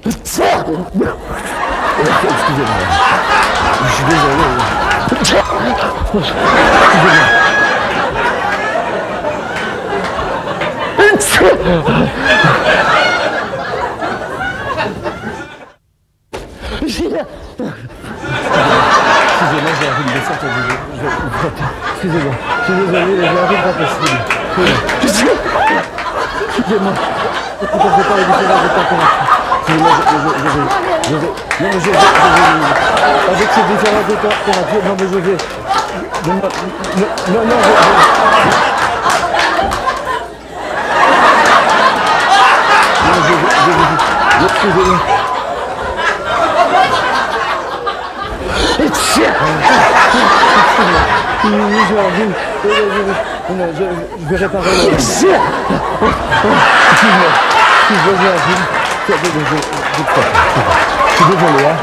Excusez-moi. Je suis désolé. Excusez-moi, j'ai envie de descendre. Excusez-moi. Je suis désolé, j'ai envie de passer. Excusez-moi. Ne t'en fais pas, les différences de température. Excusez-moi, non, mais je vais. Avec ces différences de température, non, mais je vais. Non, excusez-moi. Je vais réparer. Excuse-moi. Je suis désolé, hein.